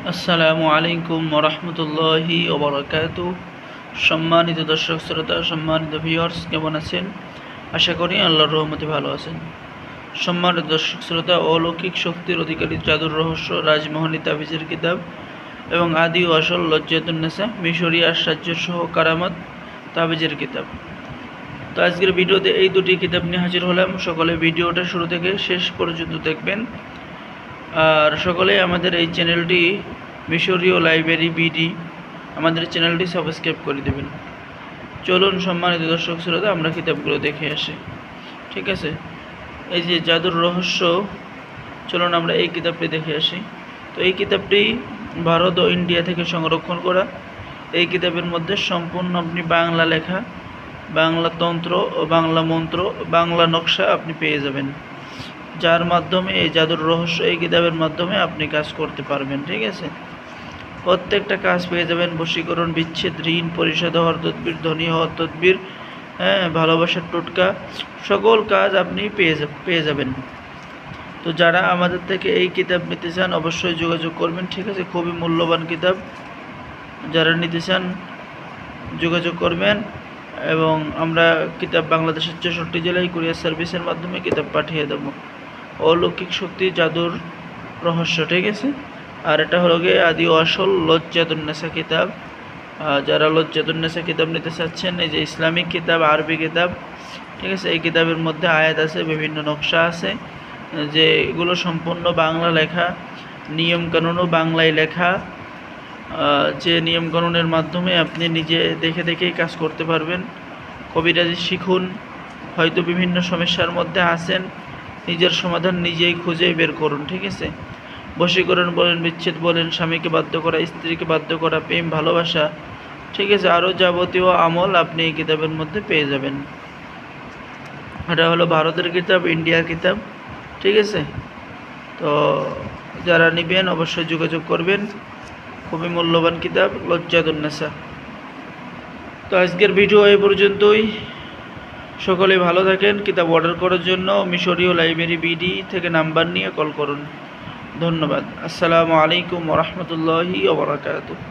আসসালামু আলাইকুম ওরহমতুল্লাহি ওবরাকাতু। সম্মানিত দর্শক শ্রোতা, সম্মানিত ভিউয়ার্স, কেমন আছেন? আশা করি আল্লাহর রহমতে ভালো আছেন। সম্মানিত দর্শক শ্রোতা, অলৌকিক শক্তির অধিকারী জাদুর রহস্য, রাজমোহনী তাবিজের কিতাব এবং আদি ও আসল লজ্জাতুন্নেসা, মিশরীয় আশ্চর্য সহ কারামাত তাবিজের কিতাব। তো আজকের ভিডিওতে এই দুটি কিতাব নিয়ে হাজির হলাম। সকলে ভিডিওটা শুরু থেকে শেষ পর্যন্ত দেখবেন। আর সকলে আমাদের এই চ্যানেলটি মিশরীয় লাইব্রেরি বিডি, আমাদের চ্যানেলটি সাবস্ক্রাইব করে দেবেন। চলুন সম্মানিত দর্শক শ্রোতা, আমরা কিতাবগুলো দেখে আসি। ঠিক আছে, এই যে জাদুর রহস্য, চলুন আমরা এই কিতাবটি দেখে আসি। তো এই কিতাবটি ভারত ও ইন্ডিয়া থেকে সংরক্ষণ করা। এই কিতাবের মধ্যে সম্পূর্ণ আপনি বাংলা লেখা, বাংলা তন্ত্র ও বাংলা মন্ত্র, বাংলা নকশা আপনি পেয়ে যাবেন, যার মাধ্যমে এই জাদুর রহস্য এই কিতাবের মাধ্যমে আপনি কাজ করতে পারবেন। ঠিক আছে, প্রত্যেকটা কাজ পেয়ে যাবেন। বশীকরণ, বিচ্ছেদ, ঋণ পরিশোধ হওয়ার তদবির, ধনী হওয়ার তদবির, ভালোবাসার টোটকা, সকল কাজ আপনি পেয়ে যাবেন। তো যারা আমাদের থেকে এই কিতাব নিতে চান অবশ্যই যোগাযোগ করবেন। ঠিক আছে, খুবই মূল্যবান কিতাব। যারা নিতে চান যোগাযোগ করবেন এবং আমরা কিতাব বাংলাদেশের 64 জেলায় কুরিয়ার সার্ভিসের মাধ্যমে কিতাব পাঠিয়ে দেব। অলৌকিক শক্তি, জাদুর রহস্য। ঠিক আছে, আর এটা হলো গিয়ে আদি ও আসল লজ্জাতুন্নেসা কিতাব। যারা লজ্জাতুন্নেসা কিতাব নিতে চাচ্ছেন, এই যে ইসলামিক কিতাব, আরবি কিতাব। ঠিক আছে, এই কিতাবের মধ্যে আয়াত আছে, বিভিন্ন নকশা আছে, যে এগুলো সম্পূর্ণ বাংলা লেখা, নিয়মকানুনও বাংলায় লেখা, যে নিয়মকানুনের মাধ্যমে আপনি নিজে দেখে দেখেই কাজ করতে পারবেন। কবিরাজি শিখুন। হয়তো বিভিন্ন সমস্যার মধ্যে আছেন, নিজের সমাধান নিজেই খুঁজে বের করুন। ঠিক আছে, বশীকরণ বলেন, বিচ্ছেদ বলেন, স্বামীকে বাধ্য করা, স্ত্রীকে বাধ্য করা, প্রেম, ভালোবাসা। ঠিক আছে, আরও যাবতীয় আমল আপনি এই কিতাবের মধ্যে পেয়ে যাবেন। এটা হলো ভারতের কিতাব, ইন্ডিয়ার কিতাব। ঠিক আছে, তো যারা নেবেন অবশ্যই যোগাযোগ করবেন। খুবই মূল্যবান কিতাব লজ্জাতুন্নেসা। তো আজকের ভিডিও এই পর্যন্তই। সকলে ভালো থাকেন। কিতাব অর্ডার করার জন্য মিশরীয় লাইব্রেরি বিডি থেকে নাম্বার নিয়ে কল করুন। ধন্যবাদ। আসসালামু আলাইকুম ওরহমতুল্লাহি ওবরাকাতুহু।